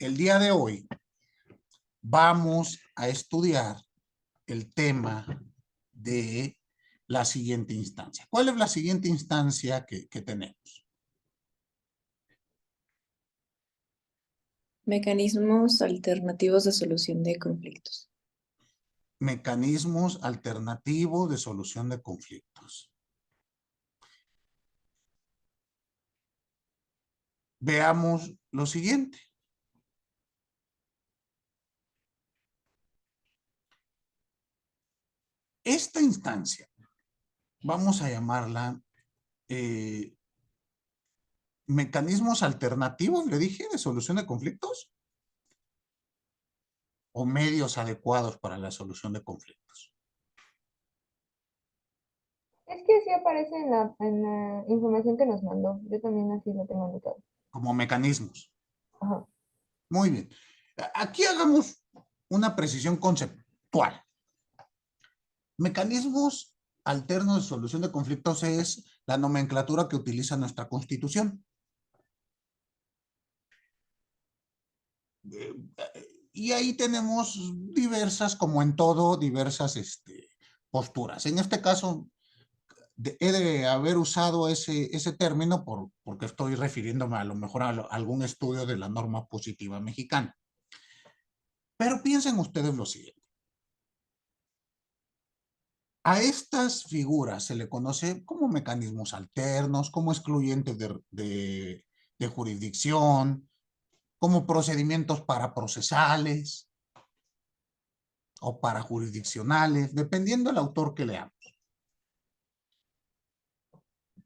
el día de hoy vamos a estudiar el tema de la siguiente instancia. ¿Cuál es la siguiente instancia que tenemos? Mecanismos alternativos de solución de conflictos. Mecanismos alternativos de solución de conflictos. Veamos lo siguiente. Esta instancia, vamos a llamarla mecanismos alternativos, le dije, de solución de conflictos, o medios adecuados para la solución de conflictos. Es que sí aparece en la información que nos mandó. Yo también así lo tengo anotado. Como mecanismos. Ajá. Muy bien. Aquí hagamos una precisión conceptual. Mecanismos alternos de solución de conflictos es la nomenclatura que utiliza nuestra Constitución. Y ahí tenemos diversas, como en todo, diversas posturas. En este caso, he de haber usado ese término porque estoy refiriéndome a lo mejor a algún estudio de la norma positiva mexicana. Pero piensen ustedes lo siguiente. A estas figuras se le conoce como mecanismos alternos, como excluyentes de jurisdicción, como procedimientos paraprocesales o parajurisdiccionales, dependiendo del autor que leamos.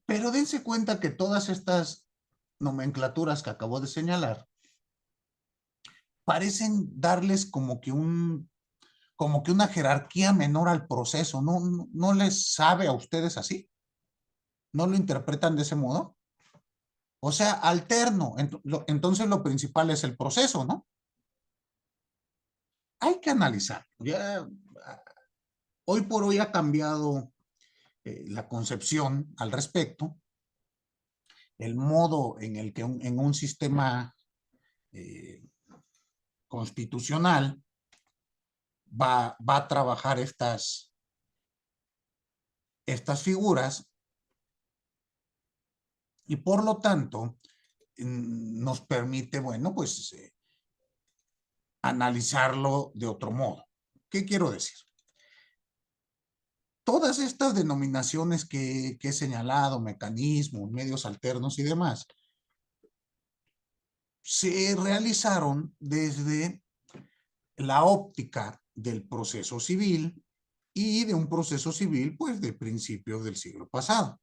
Pero dense cuenta que todas estas nomenclaturas que acabo de señalar parecen darles como que una jerarquía menor al proceso. ¿No les sabe a ustedes así? ¿No lo interpretan de ese modo? O sea, alterno. Entonces lo principal es el proceso, ¿no? Hay que analizar. Ya, hoy por hoy ha cambiado la concepción al respecto, el modo en el que en un sistema constitucional va a trabajar estas figuras y por lo tanto nos permite, bueno, pues analizarlo de otro modo. ¿Qué quiero decir? Todas estas denominaciones que he señalado, mecanismos, medios alternos y demás, se realizaron desde la óptica del proceso civil y de un proceso civil, pues, de principios del siglo pasado.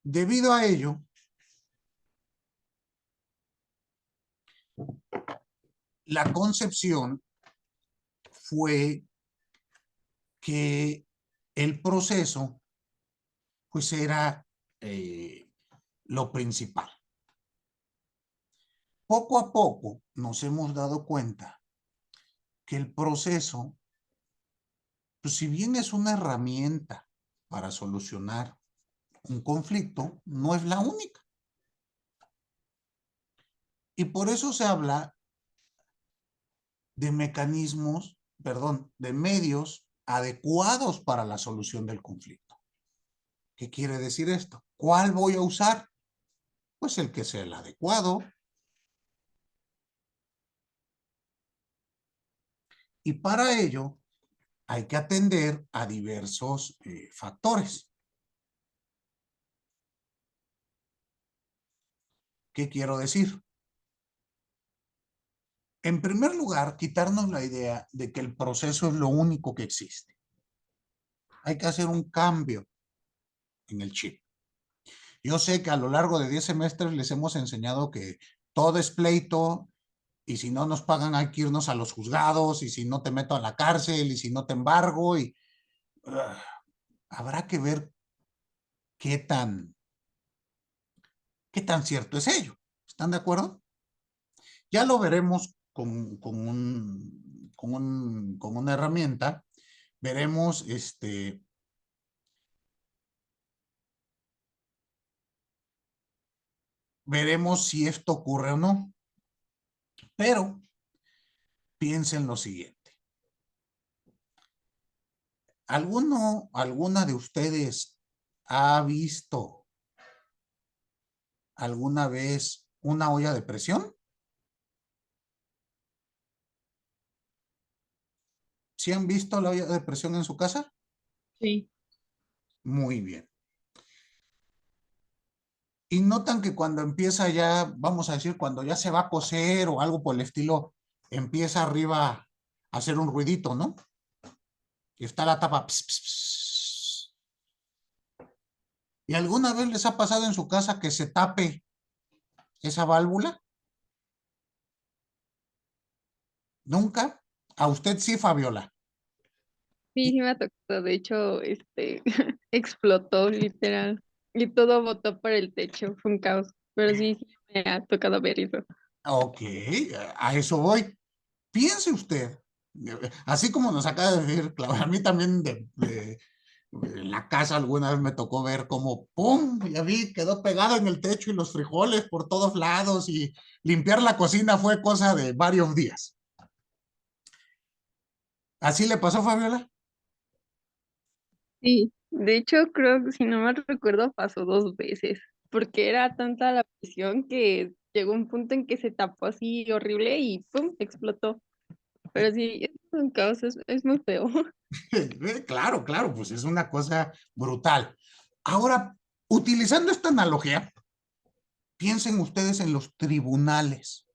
Debido a ello, la concepción fue que el proceso, pues, era lo principal. Poco a poco nos hemos dado cuenta que el proceso, pues, si bien es una herramienta para solucionar un conflicto, no es la única. Y por eso se habla de mecanismos, perdón, de medios adecuados para la solución del conflicto. ¿Qué quiere decir esto? ¿Cuál voy a usar? Pues el que sea el adecuado. Y para ello hay que atender a diversos factores. ¿Qué quiero decir? En primer lugar, quitarnos la idea de que el proceso es lo único que existe. Hay que hacer un cambio en el chip. Yo sé que a lo largo de 10 semestres les hemos enseñado que todo es pleito y si no nos pagan hay que irnos a los juzgados y si no te meto a la cárcel y si no te embargo y habrá que ver qué tan cierto es ello. ¿Están de acuerdo? Ya lo veremos con una herramienta. Veremos veremos si esto ocurre o no. Pero piensen lo siguiente. ¿Alguna de ustedes ha visto alguna vez una olla de presión? ¿Sí han visto la olla de presión en su casa? Sí. Muy bien. Y notan que cuando empieza ya, vamos a decir, cuando ya se va a cocer o algo por el estilo, empieza arriba a hacer un ruidito, ¿no? Y está la tapa. Ps, ps, ps. ¿Y alguna vez les ha pasado en su casa que se tape esa válvula? ¿Nunca? A usted sí, Fabiola. Sí, sí me ha tocado. De hecho, explotó literal. Y todo botó por el techo. Fue un caos. Pero sí, sí me ha tocado ver eso. Ok, a eso voy. Piense usted, así como nos acaba de decir, Claudia, a mí también en la casa alguna vez me tocó ver cómo, ¡pum! Ya vi, quedó pegado en el techo y los frijoles por todos lados y limpiar la cocina fue cosa de varios días. ¿Así le pasó, Fabiola? Sí, de hecho, creo que si no me recuerdo, pasó 2 veces. Porque era tanta la presión que llegó un punto en que se tapó así horrible y ¡pum! Explotó. Pero sí, es un caos, es muy feo. Claro, claro, pues es una cosa brutal. Ahora, utilizando esta analogía, piensen ustedes en los tribunales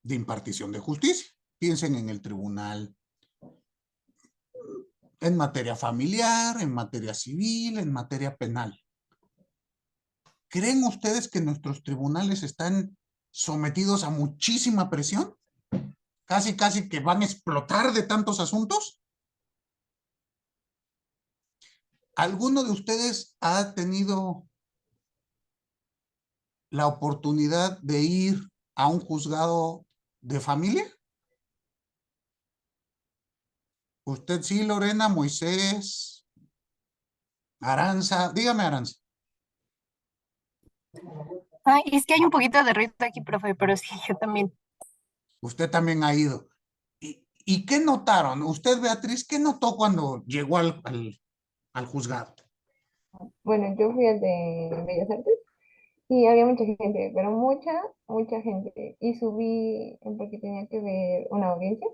de impartición de justicia. Piensen en el tribunal en materia familiar, en materia civil, en materia penal. ¿Creen ustedes que nuestros tribunales están sometidos a muchísima presión? Casi, casi que van a explotar de tantos asuntos. ¿Alguno de ustedes ha tenido la oportunidad de ir a un juzgado de familia? Usted sí, Lorena, Moisés, Aranza. Dígame, Aranza. Ay, es que hay un poquito de ruido aquí, profe, pero sí, yo también. Usted también ha ido. ¿Y qué notaron? Usted, Beatriz, ¿qué notó cuando llegó al juzgado? Bueno, yo fui al de Bellas Artes y había mucha gente, pero mucha gente. Y subí porque tenía que ver una audiencia.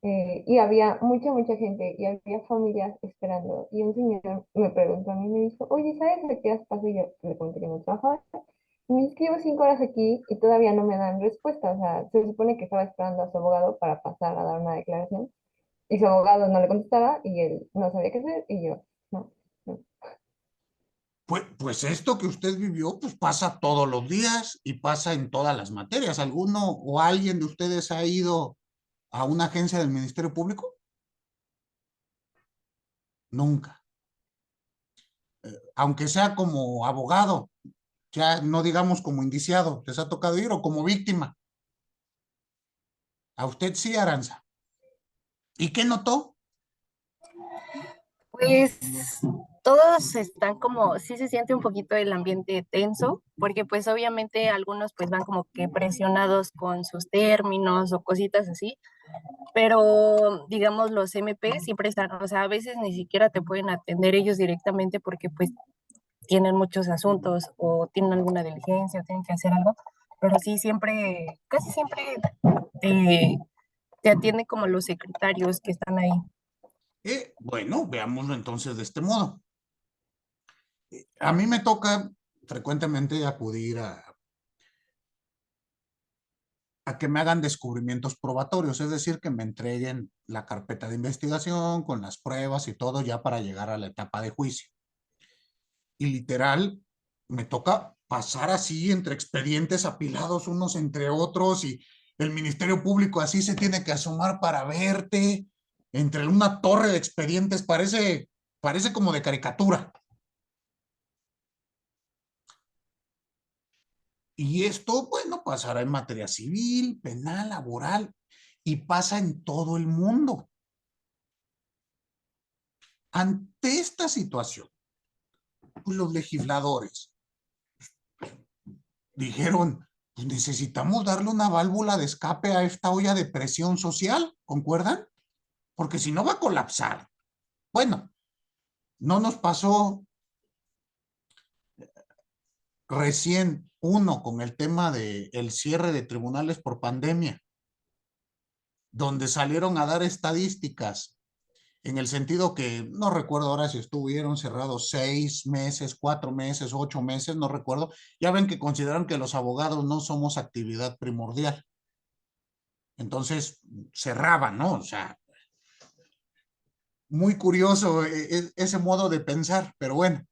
Y había mucha gente y había familias esperando. Y un señor me preguntó a mí, me dijo, oye, ¿sabes de qué has pasado? Y yo le conté que no trabajaba. Y me inscribo 5 horas aquí y todavía no me dan respuesta. O sea, se supone que estaba esperando a su abogado para pasar a dar una declaración. Y su abogado no le contestaba y él no sabía qué hacer. Y yo, no, no. Pues esto que usted vivió, pues pasa todos los días y pasa en todas las materias. ¿Alguno o alguien de ustedes ha ido a una agencia del Ministerio Público? Nunca. Aunque sea como abogado, ya no digamos como indiciado, ¿les ha tocado ir o como víctima? A usted sí, Aranza. ¿Y qué notó? Pues todos están como, sí se siente un poquito el ambiente tenso, porque pues obviamente algunos pues van como que presionados con sus términos o cositas así, pero digamos los MP siempre están, o sea, a veces ni siquiera te pueden atender ellos directamente porque pues tienen muchos asuntos o tienen alguna diligencia o tienen que hacer algo, pero sí siempre, casi siempre te, te atienden como los secretarios que están ahí. Bueno, veámoslo entonces de este modo. A mí me toca frecuentemente acudir a que me hagan descubrimientos probatorios, es decir, que me entreguen la carpeta de investigación con las pruebas y todo ya para llegar a la etapa de juicio. Y literal, me toca pasar así entre expedientes apilados unos entre otros y el Ministerio Público así se tiene que asomar para verte entre una torre de expedientes, parece como de caricatura. Y esto, bueno, pasará en materia civil, penal, laboral y pasa en todo el mundo. Ante esta situación, Pues los legisladores dijeron, pues necesitamos darle una válvula de escape a esta olla de presión social, ¿concuerdan? Porque si no va a colapsar. Bueno, no nos pasó recién uno con el tema del cierre de tribunales por pandemia, donde salieron a dar estadísticas en el sentido que no recuerdo ahora si estuvieron cerrados 6 meses, 4 meses, 8 meses, no recuerdo. Ya ven que consideran que los abogados no somos actividad primordial. Entonces cerraban, ¿no? O sea, muy curioso ese modo de pensar, pero bueno.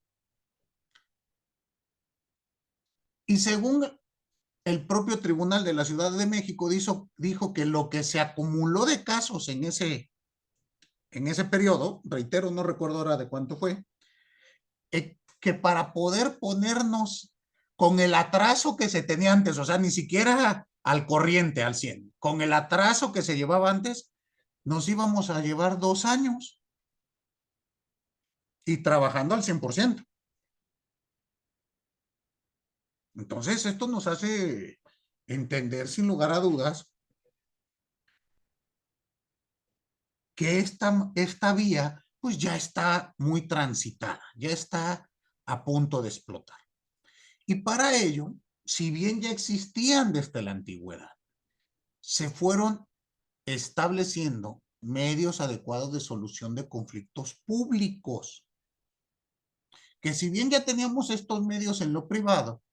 Y según el propio Tribunal de la Ciudad de México dijo que lo que se acumuló de casos en ese periodo, reitero, no recuerdo ahora de cuánto fue, que para poder ponernos con el atraso que se tenía antes, o sea, ni siquiera al corriente, al 100, con el atraso que se llevaba antes, nos íbamos a llevar 2 años y trabajando al 100%. Entonces, esto nos hace entender sin lugar a dudas que esta vía pues ya está muy transitada, ya está a punto de explotar. Y para ello, si bien ya existían desde la antigüedad, se fueron estableciendo medios adecuados de solución de conflictos públicos, que si bien ya teníamos estos medios en lo privado,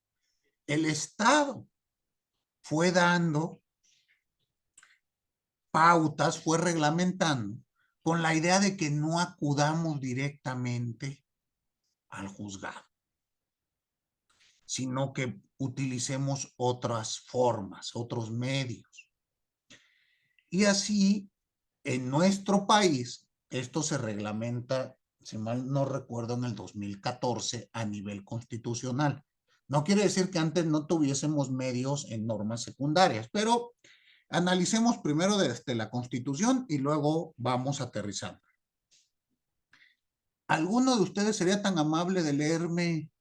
el Estado fue dando pautas, fue reglamentando con la idea de que no acudamos directamente al juzgado, sino que utilicemos otras formas, otros medios. Y así, en nuestro país, esto se reglamenta, si mal no recuerdo, en el 2014 a nivel constitucional. No quiere decir que antes no tuviésemos medios en normas secundarias, pero analicemos primero desde la Constitución y luego vamos aterrizando. ¿Alguno de ustedes sería tan amable de leerme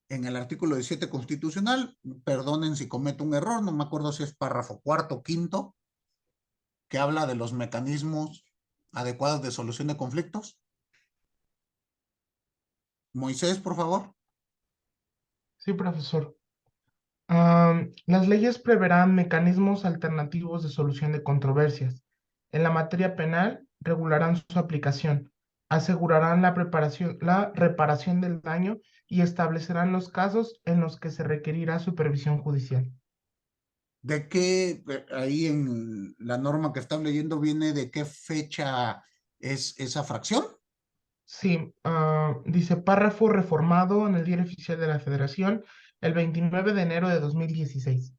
en el artículo 17 constitucional? Perdonen si cometo un error, no me acuerdo si es párrafo cuarto o quinto, que habla de los mecanismos adecuados de solución de conflictos. Moisés, por favor. Sí, profesor. Las leyes preverán mecanismos alternativos de solución de controversias. En la materia penal, regularán su aplicación, asegurarán la reparación del daño y establecerán los casos en los que se requerirá supervisión judicial. ¿De qué, ahí en la norma que están leyendo, viene de qué fecha es esa fracción? Sí, dice párrafo reformado en el Diario Oficial de la Federación el 29 de enero de 2016.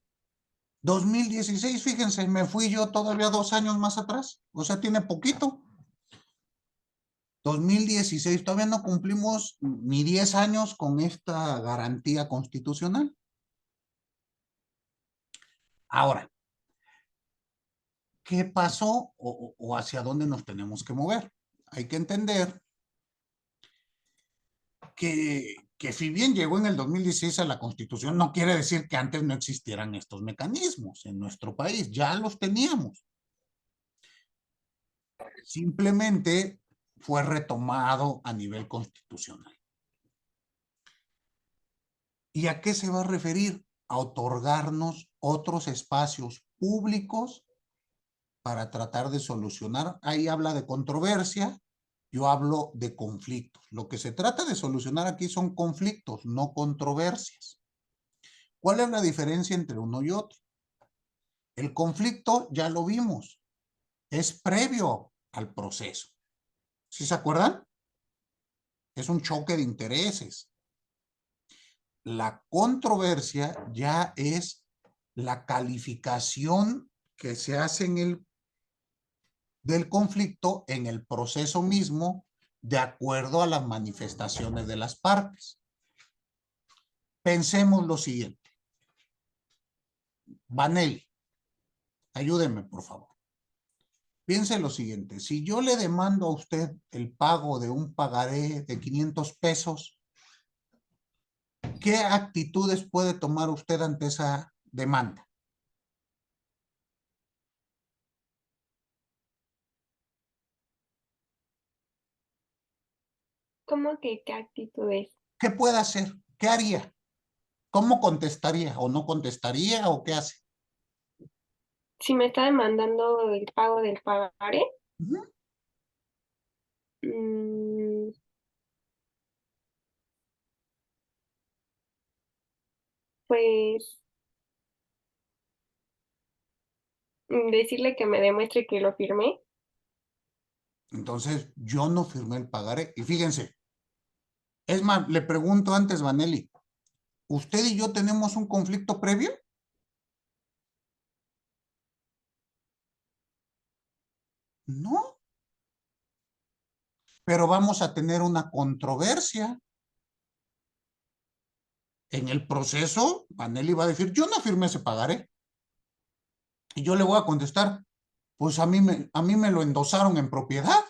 2016, fíjense, me fui yo todavía 2 años más atrás, o sea, tiene poquito. 2016, todavía no cumplimos ni 10 años con esta garantía constitucional. Ahora, ¿qué pasó o hacia dónde nos tenemos que mover? Hay que entender que si bien llegó en el 2016 a la Constitución, no quiere decir que antes no existieran estos mecanismos en nuestro país, ya los teníamos. Simplemente fue retomado a nivel constitucional. ¿Y a qué se va a referir? A otorgarnos otros espacios públicos para tratar de solucionar. Ahí habla de controversia, yo hablo de conflictos. Lo que se trata de solucionar aquí son conflictos, no controversias. ¿Cuál es la diferencia entre uno y otro? El conflicto, ya lo vimos, es previo al proceso. ¿Sí se acuerdan? Es un choque de intereses. La controversia ya es la calificación que se hace del conflicto en el proceso mismo de acuerdo a las manifestaciones de las partes. Pensemos lo siguiente. Vanelli, ayúdenme, por favor. Piense lo siguiente, si yo le demando a usted el pago de un pagaré de 500 pesos, ¿qué actitudes puede tomar usted ante esa demanda? ¿Cómo que qué actitudes? ¿Qué puede hacer? ¿Qué haría? ¿Cómo contestaría? ¿O no contestaría? ¿O qué hace? Si me está demandando el pago del pagaré, Ujú. mm, pues decirle que me demuestre que lo firmé. Entonces, yo no firmé el pagaré. Y fíjense, es más, le pregunto antes, Vanelli, ¿usted y yo tenemos un conflicto previo? No, pero vamos a tener una controversia. En el proceso, Vanelli va a decir, yo no firmé ese pagaré. Y yo le voy a contestar, pues a mí me lo endosaron en propiedad.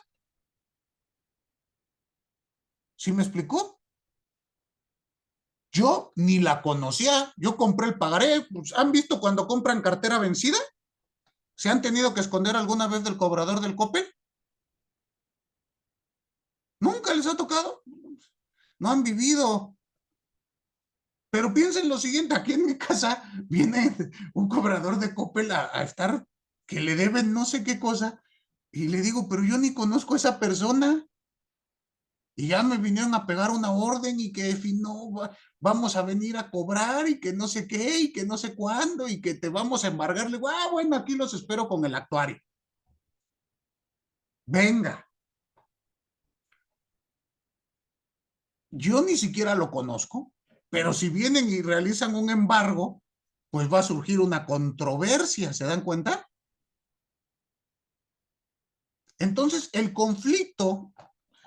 ¿Sí me explicó? Yo ni la conocía, yo compré el pagaré. Pues, ¿han visto cuando compran cartera vencida? ¿Se han tenido que esconder alguna vez del cobrador del Coppel? Nunca les ha tocado. No han vivido. Pero piensen lo siguiente, aquí en mi casa viene un cobrador de Coppel a estar que le deben no sé qué cosa y le digo, pero yo ni conozco a esa persona y ya me vinieron a pegar una orden y que si no vamos a venir a cobrar y que no sé qué y que no sé cuándo y que te vamos a embargar. Le digo, bueno, aquí los espero con el actuario. Venga. Yo ni siquiera lo conozco, pero si vienen y realizan un embargo, pues va a surgir una controversia, ¿se dan cuenta? Entonces, el conflicto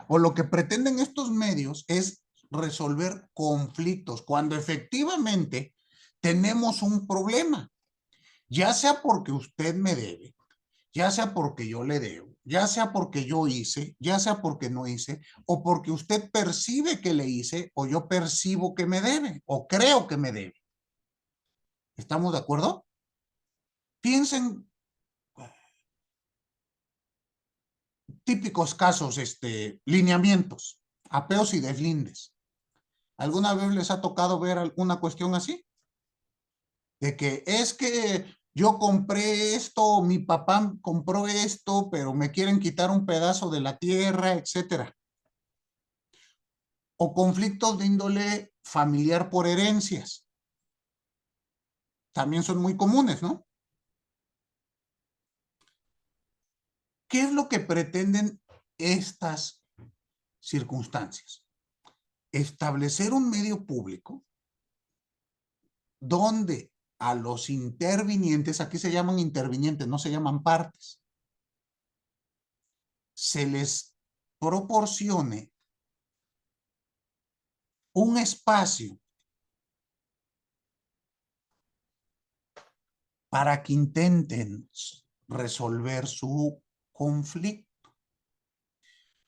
o lo que pretenden estos medios es resolver conflictos cuando efectivamente tenemos un problema, ya sea porque usted me debe, ya sea porque yo le debo, ya sea porque yo hice, ya sea porque no hice, o porque usted percibe que le hice, o yo percibo que me debe, o creo que me debe. ¿Estamos de acuerdo? Piensen típicos casos, lineamientos, apeos y deslindes. ¿Alguna vez les ha tocado ver alguna cuestión así? De que es que yo compré esto, mi papá compró esto, pero me quieren quitar un pedazo de la tierra, etcétera. O conflictos de índole familiar por herencias. También son muy comunes, ¿no? ¿Qué es lo que pretenden estas circunstancias? Establecer un medio público donde a los intervinientes, aquí se llaman intervinientes, no se llaman partes, se les proporcione un espacio para que intenten resolver su conflicto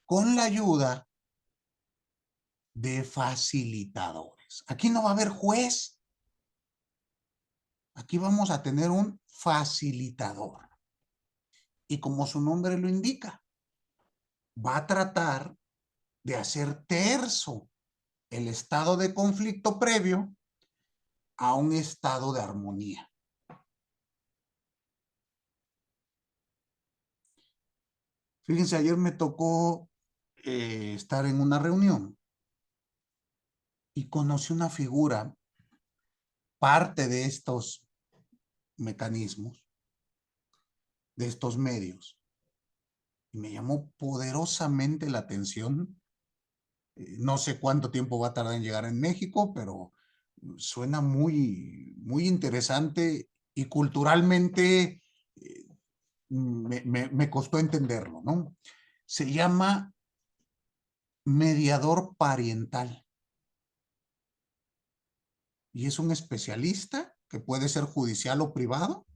con la ayuda de facilitadores. Aquí no va a haber juez, aquí vamos a tener un facilitador. Y como su nombre lo indica, va a tratar de hacer terso el estado de conflicto previo a un estado de armonía. Fíjense, ayer me tocó estar en una reunión y conocí una figura, parte de estos mecanismos, de estos medios, y me llamó poderosamente la atención. No sé cuánto tiempo va a tardar en llegar en México, pero suena muy, muy interesante y culturalmente me costó entenderlo, ¿no? Se llama mediador parental y es un especialista que puede ser judicial o privado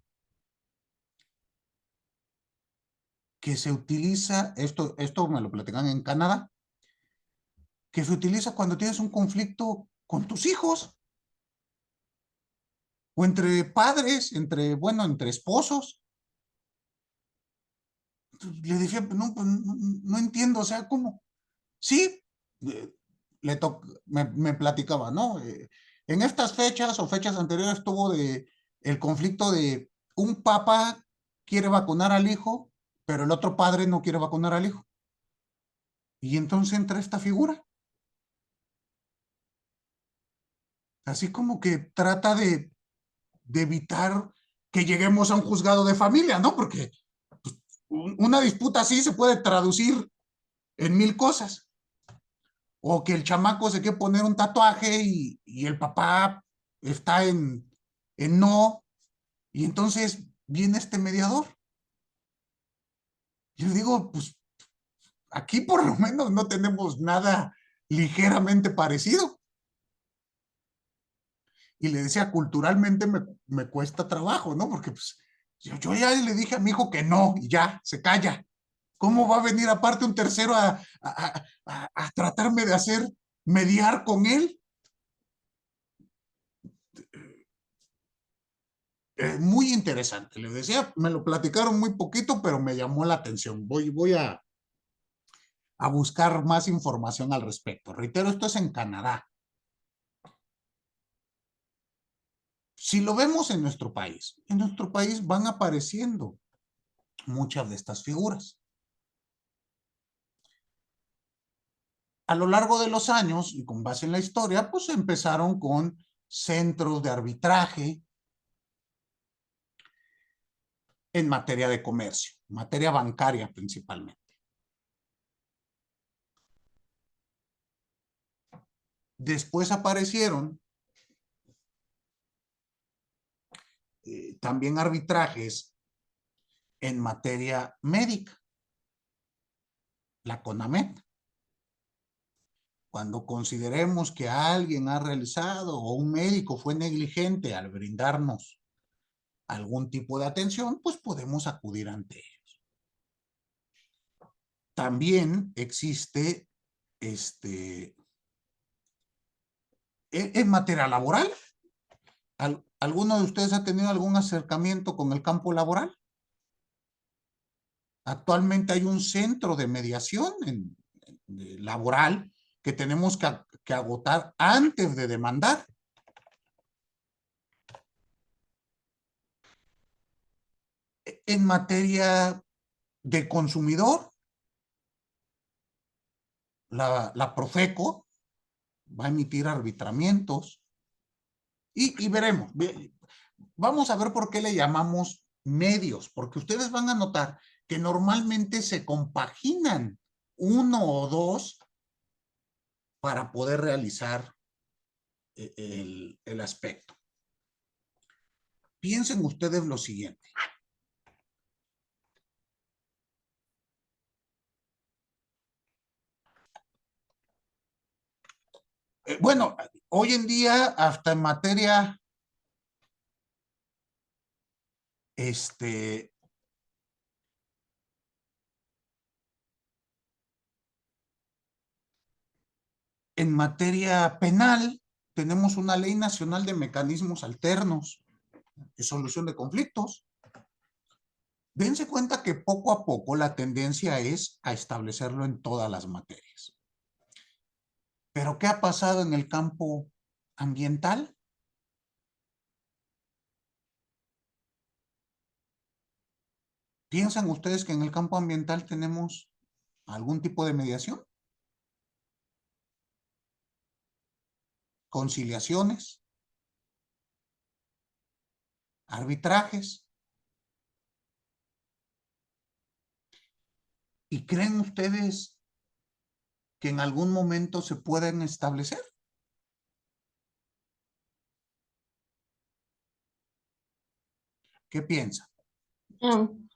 que se utiliza, esto me lo platican en Canadá, que se utiliza cuando tienes un conflicto con tus hijos o entre padres, entre esposos. Le decía, no, pues, no entiendo, o sea, ¿cómo? Sí, eh, me platicaba, ¿no? En estas fechas o fechas anteriores tuvo el conflicto de un papá quiere vacunar al hijo, pero el otro padre no quiere vacunar al hijo. Y entonces entra esta figura, así como que trata de evitar que lleguemos a un juzgado de familia, ¿no? Porque pues, una disputa así se puede traducir en mil cosas. O que el chamaco se quiere poner un tatuaje y el papá está en no, y entonces viene este mediador. Yo digo, pues aquí por lo menos no tenemos nada ligeramente parecido. Y le decía, culturalmente me cuesta trabajo, ¿no? Porque pues yo ya le dije a mi hijo que no, y ya, se calla. ¿Cómo va a venir aparte un tercero a tratarme de hacer mediar con él? Muy interesante, les decía, me lo platicaron muy poquito, pero me llamó la atención. Voy a buscar más información al respecto. Reitero, esto es en Canadá. Si lo vemos en nuestro país van apareciendo muchas de estas figuras. A lo largo de los años, y con base en la historia, pues empezaron con centros de arbitraje en materia de comercio, materia bancaria principalmente. Después aparecieron también arbitrajes en materia médica, la CONAMED. Cuando consideremos que alguien ha realizado o un médico fue negligente al brindarnos algún tipo de atención, pues podemos acudir ante ellos. También existe en materia laboral. ¿Alguno de ustedes ha tenido algún acercamiento con el campo laboral? Actualmente hay un centro de mediación laboral que tenemos que agotar antes de demandar. En materia de consumidor, la Profeco va a emitir arbitramientos y veremos. Vamos a ver por qué le llamamos medios, porque ustedes van a notar que normalmente se compaginan uno o dos para poder realizar el aspecto. Piensen ustedes lo siguiente. Bueno, hoy en día, hasta en materia en materia penal, tenemos una ley nacional de mecanismos alternos de solución de conflictos. Dense cuenta que poco a poco la tendencia es a establecerlo en todas las materias. ¿Pero qué ha pasado en el campo ambiental? ¿Piensan ustedes que en el campo ambiental tenemos algún tipo de mediación? ¿Conciliaciones? ¿Arbitrajes? ¿Y creen ustedes que en algún momento se pueden establecer? ¿Qué piensan?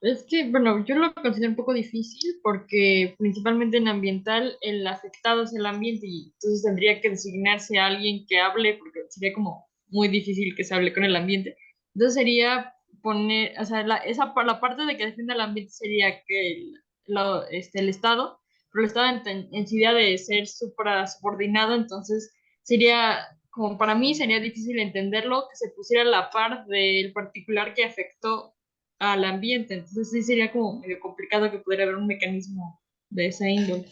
Es que, bueno, yo lo considero un poco difícil porque principalmente en ambiental el afectado es el ambiente y entonces tendría que designarse a alguien que hable porque sería como muy difícil que se hable con el ambiente. Entonces sería poner, o sea, la parte de que defienda el ambiente sería que el Estado, pero el Estado en su idea de ser subordinado, entonces sería, como para mí sería difícil entenderlo, que se pusiera a la par del particular que afectó al ambiente, entonces sí sería como medio complicado que pudiera haber un mecanismo de esa índole.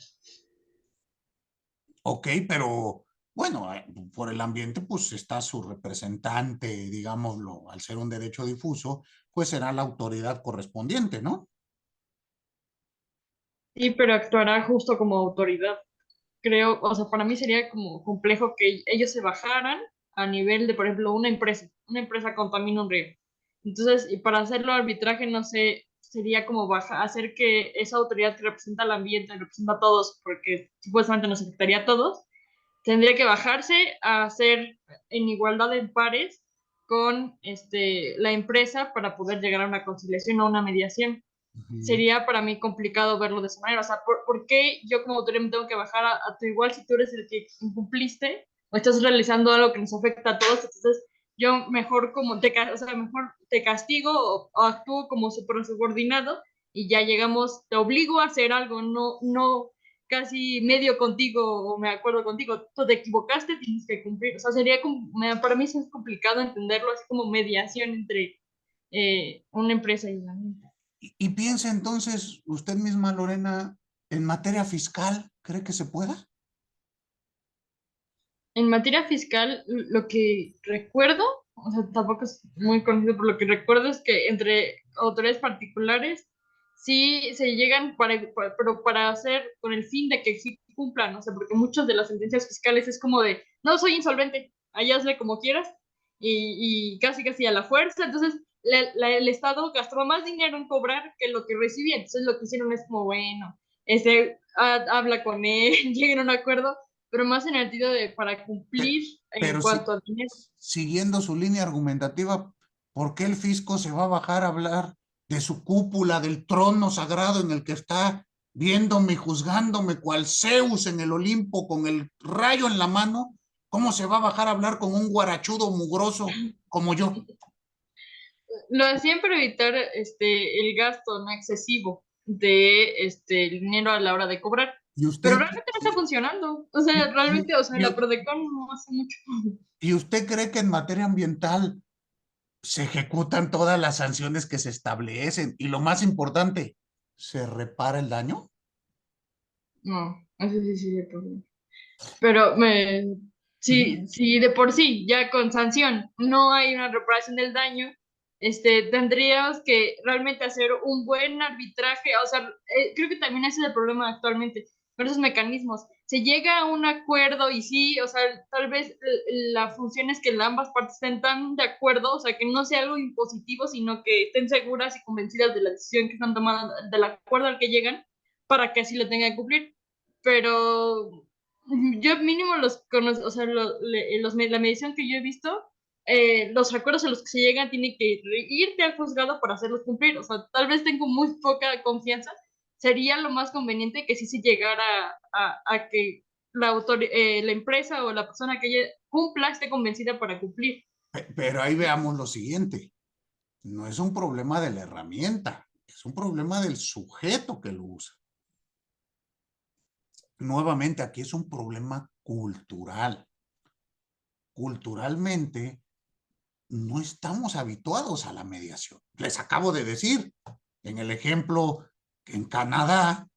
Ok, pero bueno, por el ambiente pues está su representante, digámoslo, al ser un derecho difuso, pues será la autoridad correspondiente, ¿no? Sí, pero actuará justo como autoridad. Creo, o sea, para mí sería como complejo que ellos se bajaran a nivel de, por ejemplo, una empresa contamina un río. Entonces, y para hacerlo arbitraje, no sé, sería como hacer que esa autoridad que representa al ambiente, representa a todos, porque supuestamente nos afectaría a todos, tendría que bajarse a hacer en igualdad en pares con la empresa para poder llegar a una conciliación o una mediación. Sería para mí complicado verlo de esa manera. O sea, ¿por qué yo como autoridad me tengo que bajar a tu igual si tú eres el que incumpliste o estás realizando algo que nos afecta a todos? Entonces, yo mejor o sea, mejor te castigo o actúo como subordinado y ya llegamos, te obligo a hacer algo, no casi medio contigo o me acuerdo contigo, tú te equivocaste, tienes que cumplir. O sea, sería como, para mí sí es complicado entenderlo así como mediación entre una empresa y la gente. Y piensa entonces usted misma, Lorena, en materia fiscal, ¿cree que se pueda? En materia fiscal, lo que recuerdo, o sea, tampoco es muy conocido, pero lo que recuerdo es que entre autoridades particulares sí se llegan pero para hacer con el fin de que sí cumplan, o sea, porque muchas de las sentencias fiscales es como de, no, soy insolvente, allá hazle como quieras, y casi casi a la fuerza, entonces el Estado gastó más dinero en cobrar que lo que recibía, entonces lo que hicieron es como, bueno, habla con él, lleguen a un acuerdo, pero más en el sentido de para cumplir en Pero cuanto a dinero. siguiendo su línea argumentativa, ¿por qué el fisco se va a bajar a hablar de su cúpula, del trono sagrado en el que está viéndome y juzgándome cual Zeus en el Olimpo con el rayo en la mano? ¿Cómo se va a bajar a hablar con un guarachudo mugroso como yo? Lo hacían para evitar el gasto no excesivo de el dinero a la hora de cobrar. Y Pero usted, realmente no está funcionando. O sea, realmente, o sea, la Prodecon no hace mucho. ¿y usted cree que en materia ambiental se ejecutan todas las sanciones que se establecen? Y lo más importante, ¿se repara el daño? No, eso sí sería problema. Pero Ujú. si de por sí, ya con sanción, no hay una reparación del daño, tendríamos que realmente hacer un buen arbitraje. O sea, creo que también ese es el problema actualmente, con esos mecanismos. Se llega a un acuerdo y sí, o sea, tal vez la función es que ambas partes estén tan de acuerdo, o sea, que no sea algo impositivo, sino que estén seguras y convencidas de la decisión que están tomando, del acuerdo al que llegan, para que así lo tengan que cumplir. Pero yo mínimo o sea, la medición que yo he visto, los acuerdos a los que se llegan tienen que irte al juzgado para hacerlos cumplir. O sea, tal vez tengo muy poca confianza. Sería lo más conveniente que sí se llegara a que la empresa o la persona que ella cumpla esté convencida para cumplir. Pero ahí veamos lo siguiente. No es un problema de la herramienta, es un problema del sujeto que lo usa. Nuevamente, aquí es un problema cultural. Culturalmente, no estamos habituados a la mediación. Les acabo de decir, en el ejemplo, en Canadá,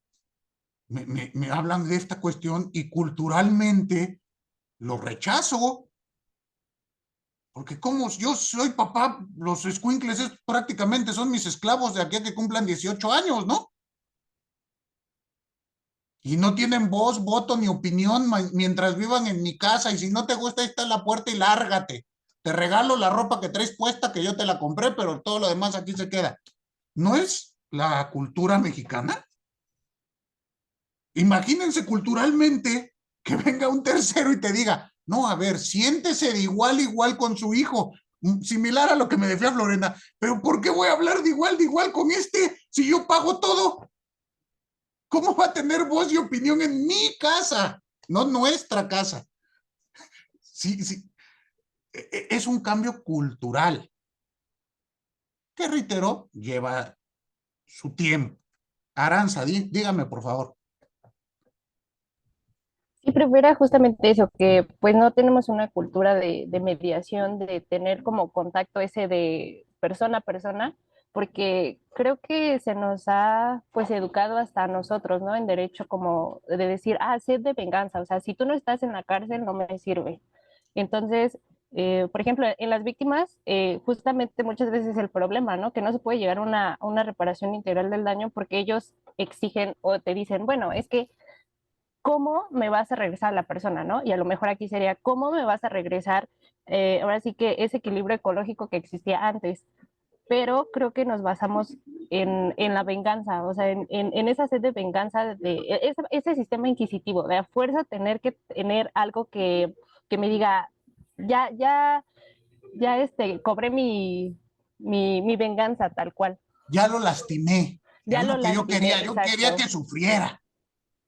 me hablan de esta cuestión y culturalmente lo rechazo. Porque como yo soy papá, los escuincles prácticamente son mis esclavos de aquí a que cumplan 18 años, ¿no? Y no tienen voz, voto ni opinión mientras vivan en mi casa. Y si no te gusta, ahí está la puerta y lárgate. Te regalo la ropa que traes puesta, que yo te la compré, pero todo lo demás aquí se queda. ¿No es la cultura mexicana? Imagínense culturalmente que venga un tercero y te diga, no, a ver, siéntese de igual a igual con su hijo, similar a lo que me decía Florena, pero ¿por qué voy a hablar de igual con este si yo pago todo? ¿Cómo va a tener voz y opinión en mi casa? No nuestra casa. Sí, sí. Es un cambio cultural. que reitero, lleva su tiempo. Aranza, dígame por favor. Sí, pero era justamente eso, que pues no tenemos una cultura de mediación, de tener como contacto ese de persona a persona, porque creo que se nos ha pues educado hasta a nosotros, ¿no? En derecho como de decir, ah, sed de venganza, o sea, si tú no estás en la cárcel no me sirve. Entonces, por ejemplo, en las víctimas, justamente muchas veces el problema, ¿no? Que no se puede llegar a una reparación integral del daño porque ellos exigen o te dicen, bueno, es que cómo me vas a regresar a la persona, ¿no? Y a lo mejor aquí sería, ¿cómo me vas a regresar? Ahora sí que ese equilibrio ecológico que existía antes, pero creo que nos basamos en la venganza, o sea, en esa sed de venganza, ese sistema inquisitivo, de a fuerza tener que tener algo que me diga, ya, ya, ya, cobré mi venganza tal cual. Ya lo lastimé. Es Ya lo lo que yo quería. lastimé, Yo quería exacto. que sufriera.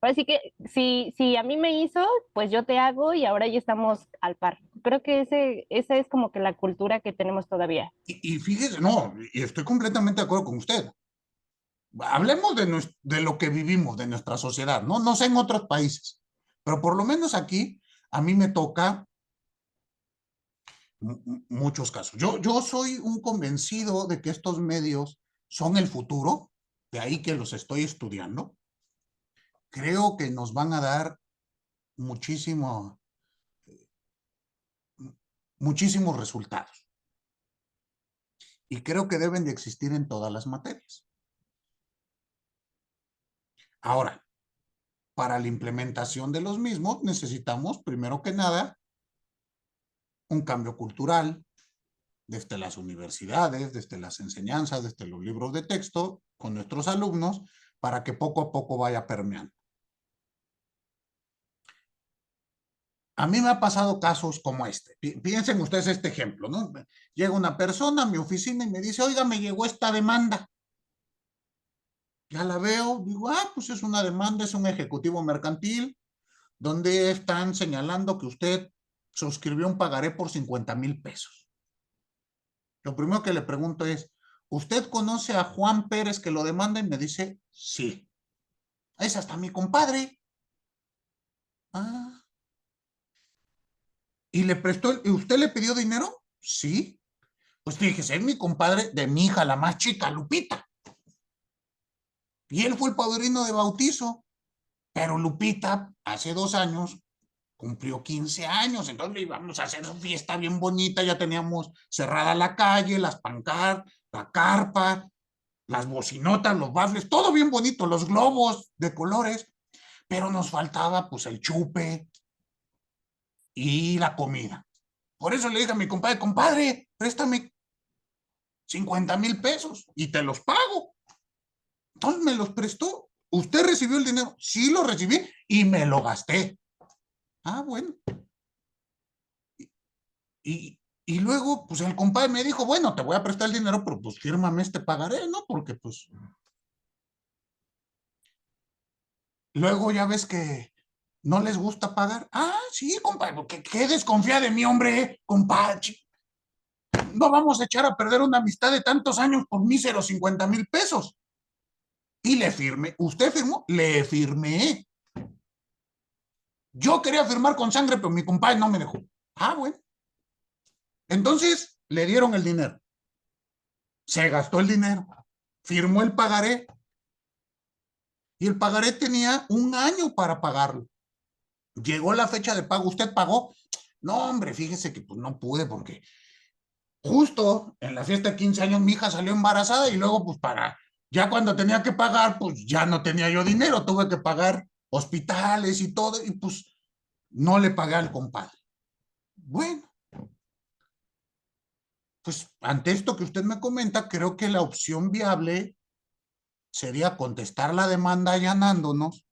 Así que si a mí me hizo, pues yo te hago y ahora ya estamos al par. Creo que esa es como que la cultura que tenemos todavía. Y fíjese, no, y estoy completamente de acuerdo con usted. Hablemos de lo que vivimos, de nuestra sociedad, ¿no? No sé en otros países, pero por lo menos aquí a mí me toca muchos casos. Yo soy un convencido de que estos medios son el futuro, de ahí que los estoy estudiando. Creo que nos van a dar muchísimo, muchísimos resultados y creo que deben de existir en todas las materias. Ahora, para la implementación de los mismos necesitamos, primero que nada, un cambio cultural desde las universidades, desde las enseñanzas, desde los libros de texto, con nuestros alumnos, para que poco a poco vaya permeando. A mí me ha pasado casos como este. Piensen ustedes este ejemplo, ¿no? Llega una persona a mi oficina y me dice, oiga, me llegó esta demanda. Ya la veo, digo, ah, pues es una demanda, es un ejecutivo mercantil, donde están señalando que usted suscribió un pagaré por 50,000 pesos. Lo primero que le pregunto es, ¿usted conoce a Juan Pérez que lo demanda? Y me dice, sí. Es hasta mi compadre. Ah. ¿Y le prestó, y usted le pidió dinero? Sí. Pues fíjese, es mi compadre de mi hija, la más chica, Lupita. Y él fue el padrino de bautizo. Pero Lupita, hace 2 años, cumplió 15 años, entonces le íbamos a hacer su fiesta bien bonita, ya teníamos cerrada la calle, las pancartas, la carpa, las bocinotas, los baffles, todo bien bonito, los globos de colores, pero nos faltaba pues el chupe y la comida. Por eso le dije a mi compadre, compadre, préstame 50,000 pesos y te los pago. Entonces me los prestó. ¿Usted recibió el dinero? Sí, lo recibí y me lo gasté. Ah, bueno. Y luego, pues el compadre me dijo, bueno, te voy a prestar el dinero, pero pues fírmame este pagaré, ¿no? Porque pues... Luego ya ves que no les gusta pagar. Ah, sí, compadre, porque qué desconfía de mi hombre, compadre. No vamos a echar a perder una amistad de tantos años por míseros 50,000 pesos. Y le firmé. ¿Usted firmó? Le firmé. Yo quería firmar con sangre, pero mi compadre no me dejó. Ah, bueno. Entonces le dieron el dinero. Se gastó el dinero. Firmó el pagaré. Y el pagaré tenía 1 año para pagarlo. Llegó la fecha de pago. ¿Usted pagó? No, hombre, fíjese que pues no pude porque justo en la fiesta de 15 años mi hija salió embarazada y luego pues ya cuando tenía que pagar, pues ya no tenía yo dinero, tuve que pagar hospitales y todo y pues no le pagué al compadre. Bueno, pues ante esto que usted me comenta, creo que la opción viable sería contestar la demanda allanándonos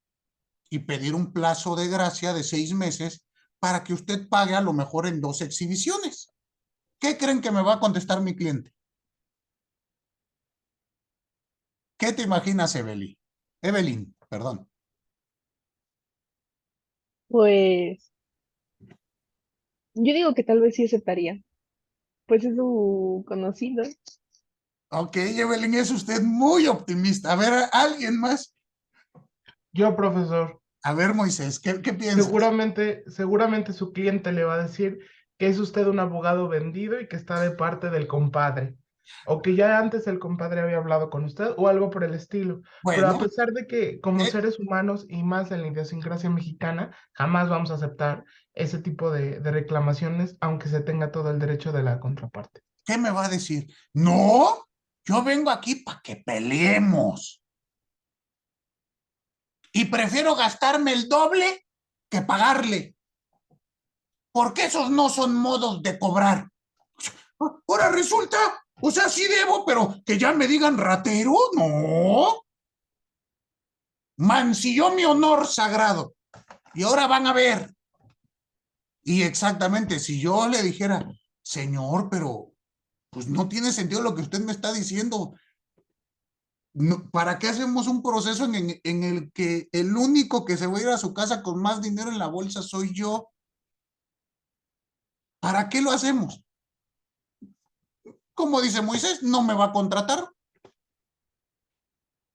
y pedir un plazo de gracia de 6 meses para que usted pague a lo mejor en 2 exhibiciones. ¿Qué creen que me va a contestar mi cliente? ¿Qué te imaginas, Evelyn? Evelyn, perdón. Pues yo digo que tal vez sí aceptaría. Pues es su conocido. Ok, Evelyn, es usted muy optimista. A ver, ¿alguien más? Yo, profesor, A ver, Moisés, ¿qué piensas? seguramente su cliente le va a decir que es usted un abogado vendido y que está de parte del compadre, o que ya antes el compadre había hablado con usted o algo por el estilo. Pero a Bueno, pesar de que como ¿qué, seres humanos y más en la idiosincrasia mexicana, jamás vamos a aceptar ese tipo de reclamaciones, aunque se tenga todo el derecho de la contraparte. qué me va a decir? No, yo vengo aquí para que peleemos. Y prefiero gastarme el doble que pagarle, porque esos no son modos de cobrar. Ahora resulta, o sea, sí debo, pero que ya me digan ratero, no. Mancilló mi honor sagrado. Y ahora van a ver. Y exactamente, si yo le dijera, señor, pero pues no tiene sentido lo que usted me está diciendo. No, ¿para qué hacemos un proceso en el que el único que se va a ir a su casa con más dinero en la bolsa soy yo? ¿Para qué lo hacemos? Como dice Moisés, no me va a contratar.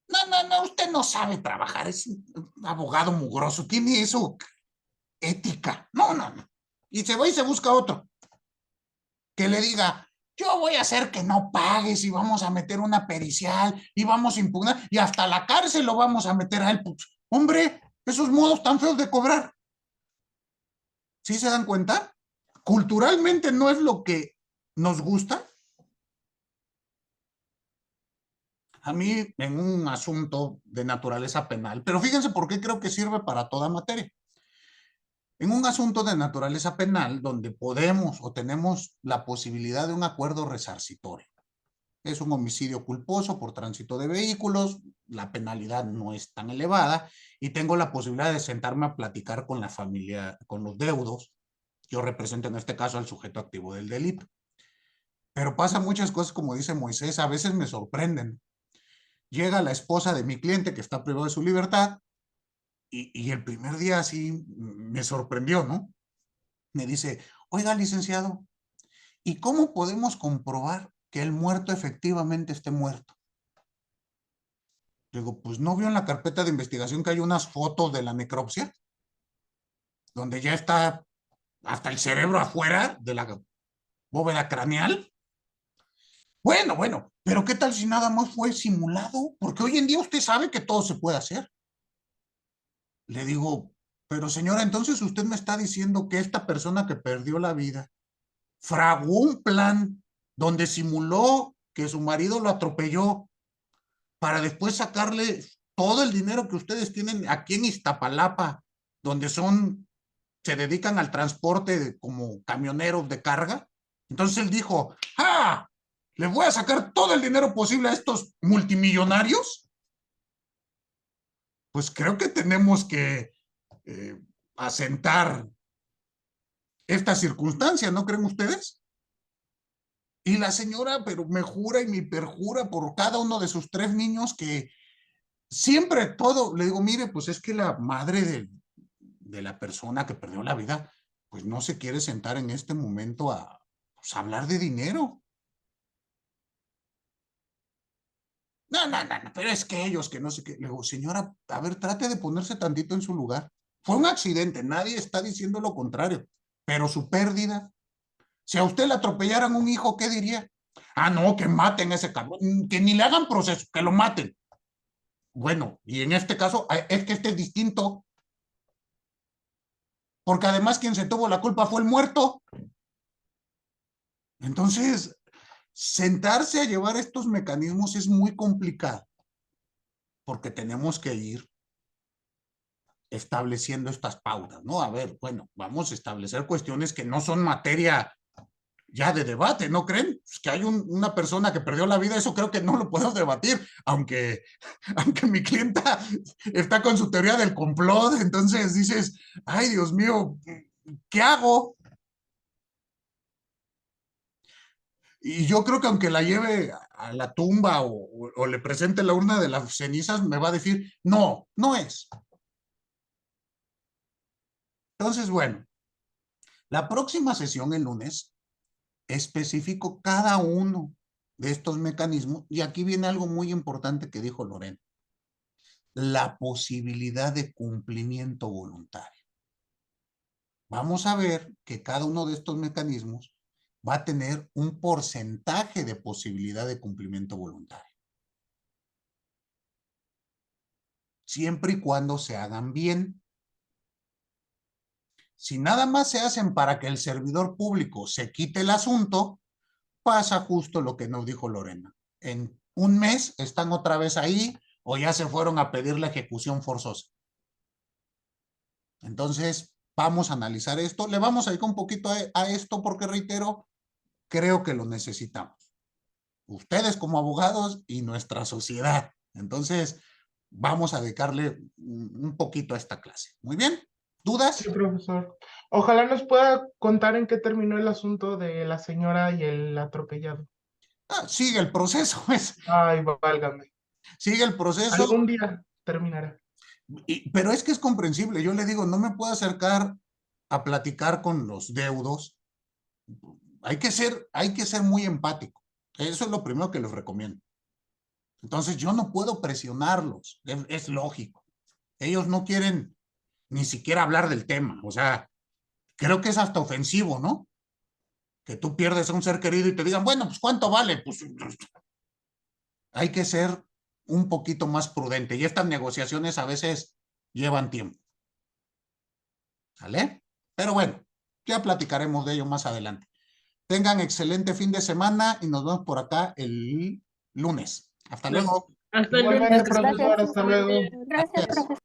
No, usted no sabe trabajar, es un abogado mugroso, tiene eso, ética. No. Y se va y se busca otro que le diga, yo voy a hacer que no pagues y vamos a meter una pericial y vamos a impugnar y hasta la cárcel lo vamos a meter a él. Pues, hombre, esos modos tan feos de cobrar. ¿Sí se dan cuenta? Culturalmente no es lo que nos gusta. A mí en un asunto de naturaleza penal, pero fíjense por qué creo que sirve para toda materia. En un asunto de naturaleza penal donde podemos o tenemos la posibilidad de un acuerdo resarcitorio. Es un homicidio culposo por tránsito de vehículos, la penalidad no es tan elevada y tengo la posibilidad de sentarme a platicar con la familia, con los deudos. Yo represento en este caso al sujeto activo del delito. Pero pasan muchas cosas, como dice Moisés, a veces me sorprenden. Llega la esposa de mi cliente que está privado de su libertad y el primer día así me sorprendió, ¿no? Me dice, oiga, licenciado, ¿y cómo podemos comprobar que el muerto efectivamente esté muerto? Digo, pues ¿no vio en la carpeta de investigación que hay unas fotos de la necropsia? Donde ya está hasta el cerebro afuera de la bóveda craneal. Bueno, pero ¿qué tal si nada más fue simulado? Porque hoy en día usted sabe que todo se puede hacer. Le digo, pero señora, entonces usted me está diciendo que esta persona que perdió la vida fraguó un plan donde simuló que su marido lo atropelló para después sacarle todo el dinero que ustedes tienen aquí en Iztapalapa, donde se dedican al transporte como camioneros de carga. Entonces él dijo, ¡ah! ¿Les voy a sacar todo el dinero posible a estos multimillonarios? Pues creo que tenemos que asentar esta circunstancia, ¿no creen ustedes? Y la señora, pero me jura y me perjura por cada uno de sus 3 niños que siempre todo, le digo, mire, pues es que la madre de la persona que perdió la vida, pues no se quiere sentar en este momento a pues, hablar de dinero. No, pero es que ellos, que no sé qué. Le digo, señora, a ver, trate de ponerse tantito en su lugar. Fue un accidente, nadie está diciendo lo contrario, pero su pérdida, si a usted le atropellaran un hijo, ¿qué diría? Ah, no, que maten a ese cabrón, que ni le hagan proceso, que lo maten. Bueno, y en este caso, es que este es distinto, porque además quien se tuvo la culpa fue el muerto. Entonces, sentarse a llevar estos mecanismos es muy complicado, porque tenemos que ir estableciendo estas pautas, ¿no? A ver, bueno, vamos a establecer cuestiones que no son materia ya de debate, ¿no creen? Pues que hay una persona que perdió la vida, eso creo que no lo podemos debatir, aunque mi clienta está con su teoría del complot, entonces dices, ay, Dios mío, ¿qué hago? Y yo creo que aunque la lleve a la tumba o le presente la urna de las cenizas, me va a decir, no, no es. Entonces, bueno, la próxima sesión el lunes especifico cada uno de estos mecanismos, y aquí viene algo muy importante que dijo Lorena, la posibilidad de cumplimiento voluntario. Vamos a ver que cada uno de estos mecanismos va a tener un porcentaje de posibilidad de cumplimiento voluntario. Siempre y cuando se hagan bien. Si nada más se hacen para que el servidor público se quite el asunto, pasa justo lo que nos dijo Lorena. En un mes están otra vez ahí o ya se fueron a pedir la ejecución forzosa. Entonces, vamos a analizar esto. Le vamos a ir un poquito a esto porque, reitero, creo que lo necesitamos. Ustedes como abogados y nuestra sociedad. Entonces, vamos a dedicarle un poquito a esta clase. Muy bien. ¿Dudas? Sí, profesor. Ojalá nos pueda contar en qué terminó el asunto de la señora y el atropellado. Sigue el proceso, pues. Ay, válgame. Sigue el proceso. Algún día terminará. Pero es que es comprensible. Yo le digo, no me puedo acercar a platicar con los deudos. Hay que ser muy empático. Eso es lo primero que les recomiendo. Entonces, yo no puedo presionarlos. Es lógico. Ellos no quieren ni siquiera hablar del tema. O sea, creo que es hasta ofensivo, ¿no? Que tú pierdes a un ser querido y te digan, bueno, pues ¿cuánto vale? Pues hay que ser un poquito más prudente y estas negociaciones a veces llevan tiempo. ¿Sale? Pero bueno, ya platicaremos de ello más adelante. Tengan excelente fin de semana y nos vemos por acá el lunes. Hasta luego. Hasta Igualmente, luego. profesor, hasta luego. Gracias, profesor.